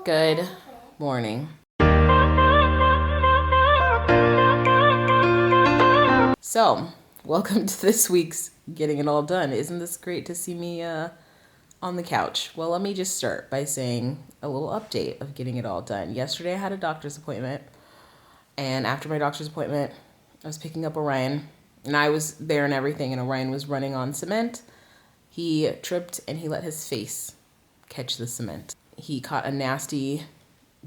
Good morning. So, welcome to this week's Getting It All Done. Isn't this great to see me on the couch? Well, let me just start by saying a little update of getting it all done. Yesterday I had a doctor's appointment, and after my doctor's appointment, I was picking up Orion, and I was there and everything, and Orion was running on cement. He tripped and he let his face catch the cement. He caught a nasty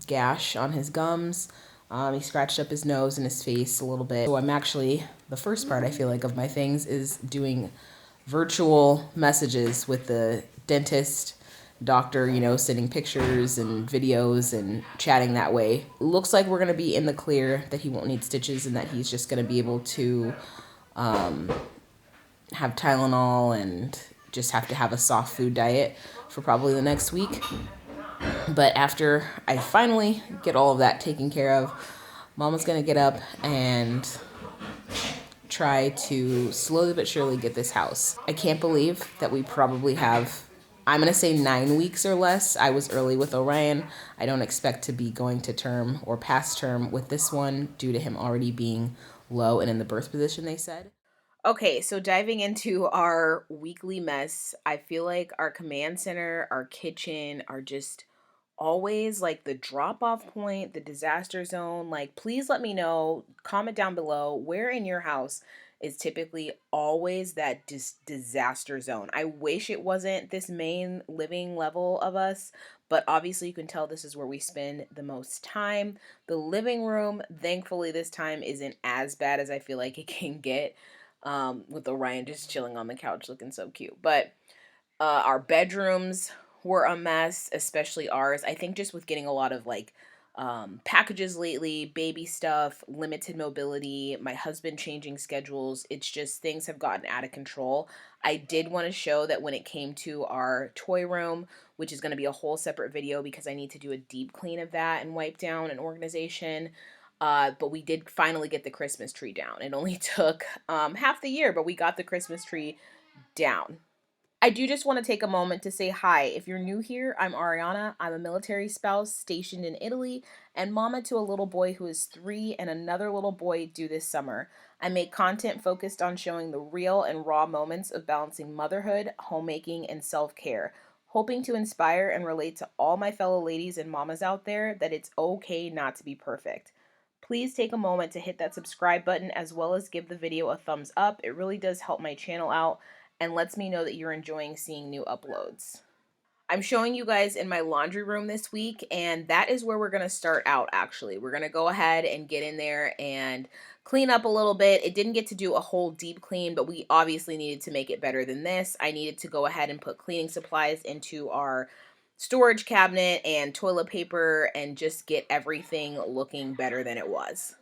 gash on his gums. He scratched up his nose and his face a little bit. So I'm actually, the first part I feel like of my things is doing virtual messages with the dentist, doctor, sending pictures and videos and chatting that way. Looks like we're going to be in the clear, that he won't need stitches and that he's just going to be able to have Tylenol and just have to have a soft food diet for probably the next week. But after I finally get all of that taken care of, Mama's going to get up and try to slowly but surely get this house. I can't believe that we probably have, I'm going to say 9 weeks or less. I was early with Orion. I don't expect to be going to term or past term with this one due to him already being low and in the birth position, they said. Okay, so diving into our weekly mess, I feel like our command center, our kitchen are just always like the drop-off point, the disaster zone. Like, please let me know, comment down below, where in your house is typically always that disaster zone. I wish it wasn't this main living level of us, but obviously you can tell this is where we spend the most time. The living room, thankfully this time isn't as bad as I feel like it can get. With Orion just chilling on the couch looking so cute. But our bedrooms were a mess, especially ours. I think just with getting a lot of packages lately, baby stuff, limited mobility, my husband changing schedules, it's just things have gotten out of control. I did want to show that when it came to our toy room, which is going to be a whole separate video because I need to do a deep clean of that and wipe down and organization. But we did finally get the Christmas tree down. It only took half the year, but we got the Christmas tree down. I do just want to take a moment to say hi. If you're new here, I'm Ariana. I'm a military spouse stationed in Italy and mama to a little boy who is 3 and another little boy due this summer. I make content focused on showing the real and raw moments of balancing motherhood, homemaking, and self-care, hoping to inspire and relate to all my fellow ladies and mamas out there that it's okay not to be perfect. Please take a moment to hit that subscribe button as well as give the video a thumbs up. It really does help my channel out and lets me know that you're enjoying seeing new uploads. I'm showing you guys in my laundry room this week, and that is where we're going to start out actually. We're going to go ahead and get in there and clean up a little bit. It didn't get to do a whole deep clean, but we obviously needed to make it better than this. I needed to go ahead and put cleaning supplies into our storage cabinet and toilet paper and just get everything looking better than it was.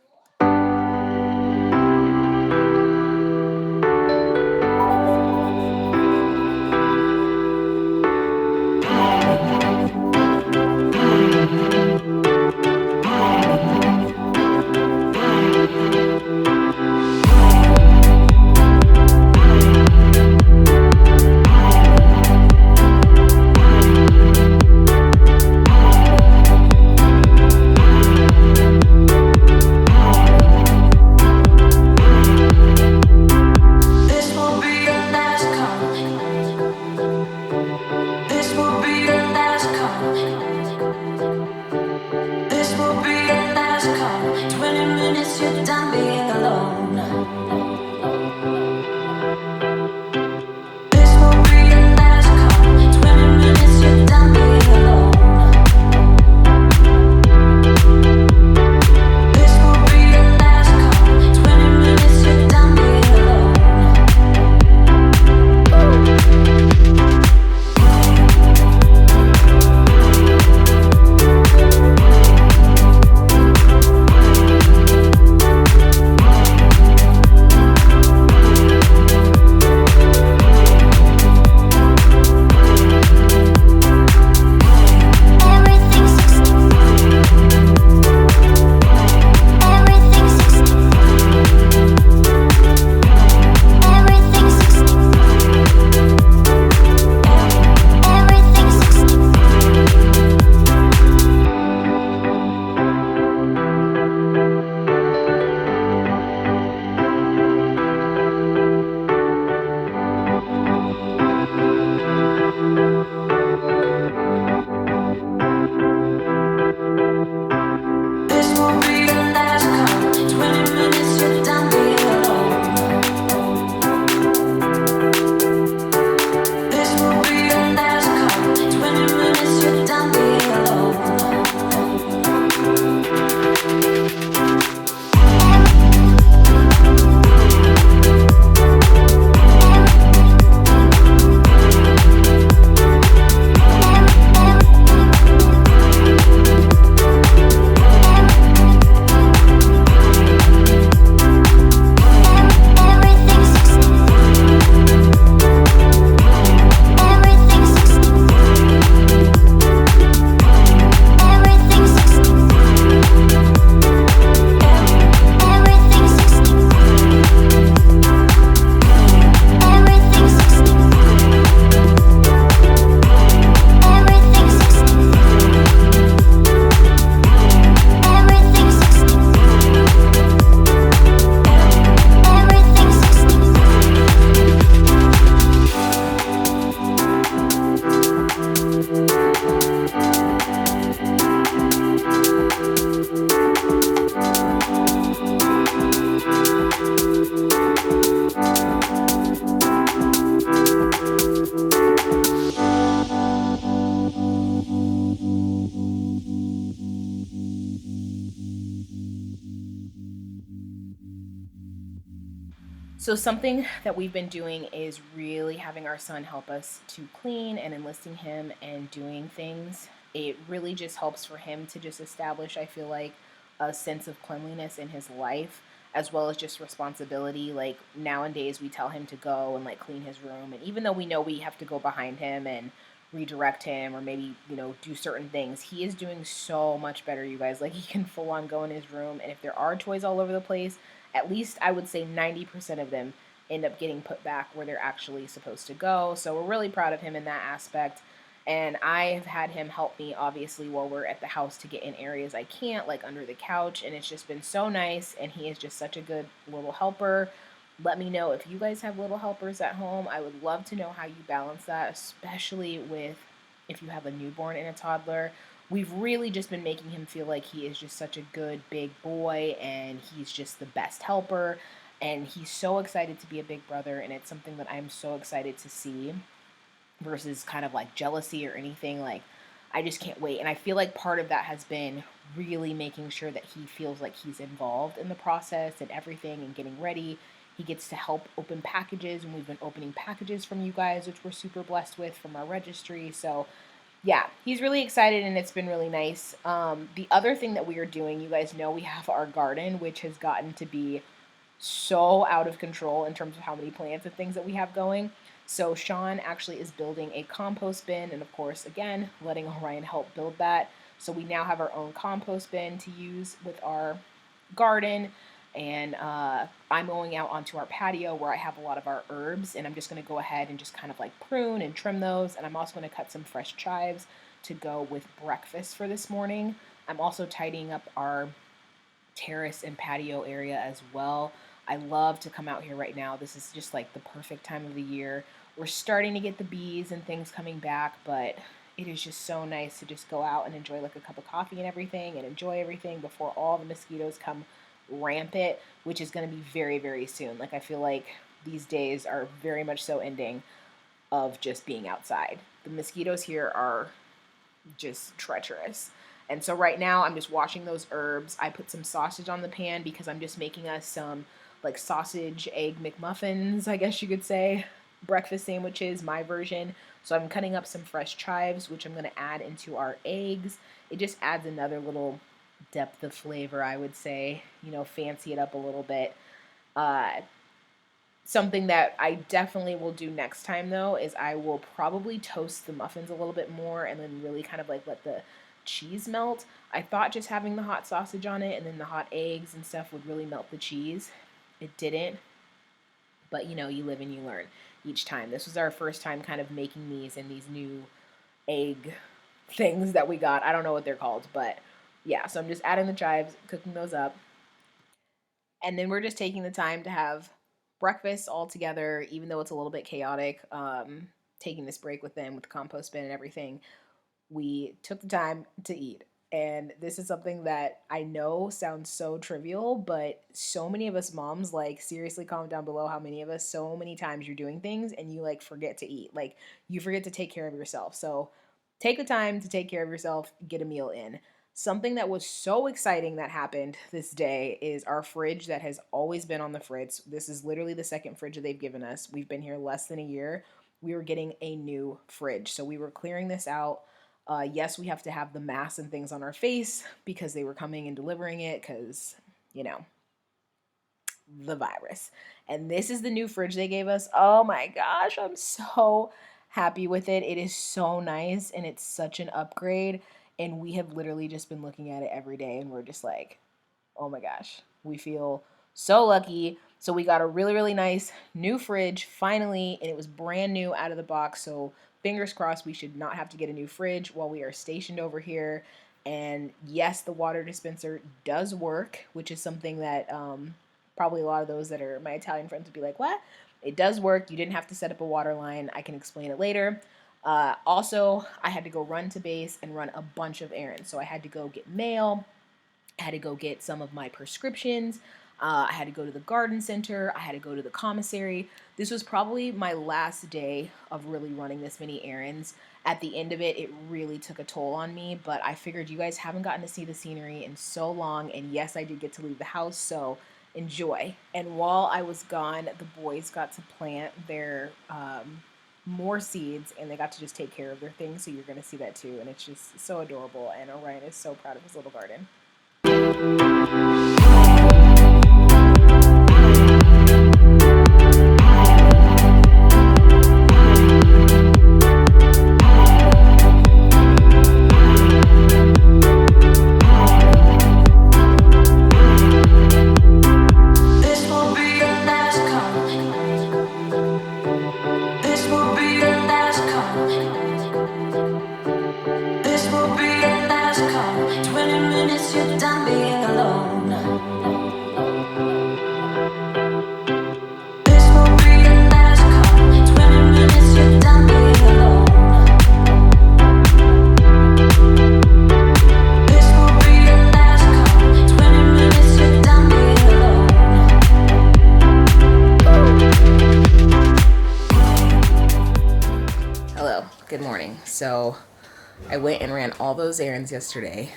So something that we've been doing is really having our son help us to clean and enlisting him and doing things. It really just helps for him to just establish, I feel like, a sense of cleanliness in his life as well as just responsibility. Like nowadays we tell him to go and like clean his room, and even though we know we have to go behind him and redirect him or maybe, do certain things, he is doing so much better, you guys. Like he can full on go in his room, and if there are toys all over the place, at least I would say 90% of them end up getting put back where they're actually supposed to go. So we're really proud of him in that aspect. And I have had him help me, obviously, while we're at the house to get in areas I can't, like under the couch. And it's just been so nice. And he is just such a good little helper. Let me know if you guys have little helpers at home. I would love to know how you balance that, especially with if you have a newborn and a toddler. We've really just been making him feel like he is just such a good big boy and he's just the best helper. And he's so excited to be a big brother, and it's something that I'm so excited to see versus kind of like jealousy or anything. Like, I just can't wait. And I feel like part of that has been really making sure that he feels like he's involved in the process and everything and getting ready. He gets to help open packages, and we've been opening packages from you guys, which we're super blessed with, from our registry. So yeah, he's really excited and it's been really nice. The other thing that we are doing, you guys know we have our garden, which has gotten to be so out of control in terms of how many plants and things that we have going. So Sean actually is building a compost bin, and of course, again, letting Orion help build that. So we now have our own compost bin to use with our garden. And I'm going out onto our patio where I have a lot of our herbs, and I'm just going to go ahead and just kind of like prune and trim those. And I'm also going to cut some fresh chives to go with breakfast for this morning. I'm also tidying up our terrace and patio area as well. I love to come out here right now. This is just like the perfect time of the year. We're starting to get the bees and things coming back, but it is just so nice to just go out and enjoy like a cup of coffee and everything and enjoy everything before all the mosquitoes come rampant, which is going to be very, very soon. Like I feel like these days are very much so ending of just being outside. The mosquitoes here are just treacherous. And so right now I'm just washing those herbs. I put some sausage on the pan because I'm just making us some like sausage egg McMuffins, I guess you could say, breakfast sandwiches, my version. So I'm cutting up some fresh chives, which I'm going to add into our eggs. It just adds another little depth of flavor, I would say, fancy it up a little bit. Something that I definitely will do next time, though, is I will probably toast the muffins a little bit more and then really kind of like let the cheese melt. I thought just having the hot sausage on it and then the hot eggs and stuff would really melt the cheese. It didn't, but you live and you learn each time. This was our first time kind of making these and these new egg things that we got. I don't know what they're called, but yeah, so I'm just adding the chives, cooking those up. And then we're just taking the time to have breakfast all together, even though it's a little bit chaotic. Taking this break with them with the compost bin and everything, we took the time to eat. And this is something that I know sounds so trivial, but so many of us moms, like, seriously, comment down below how many of us, so many times you're doing things and you like forget to eat. Like, you forget to take care of yourself. So take the time to take care of yourself, get a meal in. Something that was so exciting that happened this day is our fridge that has always been on the fritz. This is literally the second fridge that they've given us. We've been here less than a year. We were getting a new fridge. So we were clearing this out. Yes, we have to have the masks and things on our face because they were coming and delivering it because, the virus. And this is the new fridge they gave us. Oh my gosh, I'm so happy with it. It is so nice and it's such an upgrade. And we have literally just been looking at it every day and we're just like, oh my gosh, we feel so lucky. So we got a really, really nice new fridge finally, and it was brand new out of the box. So fingers crossed we should not have to get a new fridge while we are stationed over here. And yes, the water dispenser does work, which is something that probably a lot of those that are my Italian friends would be like, what? It does work. You didn't have to set up a water line. I can explain it later. Also, I had to go run to base and run a bunch of errands. So I had to go get mail. I had to go get some of my prescriptions. I had to go to the garden center. I had to go to the commissary. This was probably my last day of really running this many errands. At the end of it, it really took a toll on me, but I figured you guys haven't gotten to see the scenery in so long, and yes, I did get to leave the house, so enjoy. And while I was gone, the boys got to plant their more seeds, and they got to just take care of their things. So you're going to see that too, and it's just so adorable. And Orion is so proud of his little garden. Good morning. So I went and ran all those errands yesterday,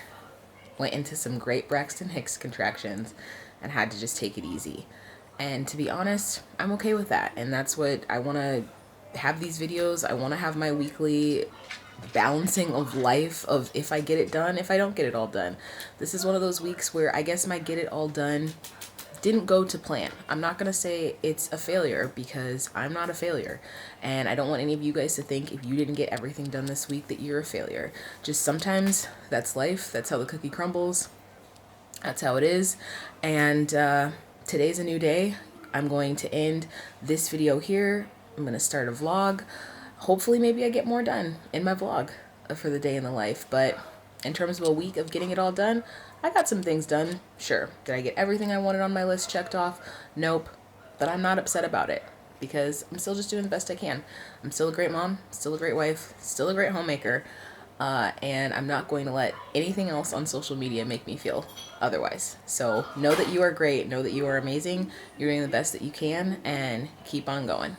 went into some great Braxton Hicks contractions, and had to just take it easy. And to be honest, I'm okay with that. And that's what I want to have these videos. I want to have my weekly balancing of life of if I get it done, if I don't get it all done. This is one of those weeks where I guess my get it all done didn't go to plan. I'm not going to say it's a failure because I'm not a failure. And I don't want any of you guys to think if you didn't get everything done this week that you're a failure. Just sometimes that's life. That's how the cookie crumbles. That's how it is. And today's a new day. I'm going to end this video here. I'm going to start a vlog. Hopefully maybe I get more done in my vlog for the day in the life. But in terms of a week of getting it all done, I got some things done, sure. Did I get everything I wanted on my list checked off? Nope. But I'm not upset about it because I'm still just doing the best I can. I'm still a great mom, still a great wife, still a great homemaker, and I'm not going to let anything else on social media make me feel otherwise. So know that you are great, know that you are amazing, you're doing the best that you can, and keep on going.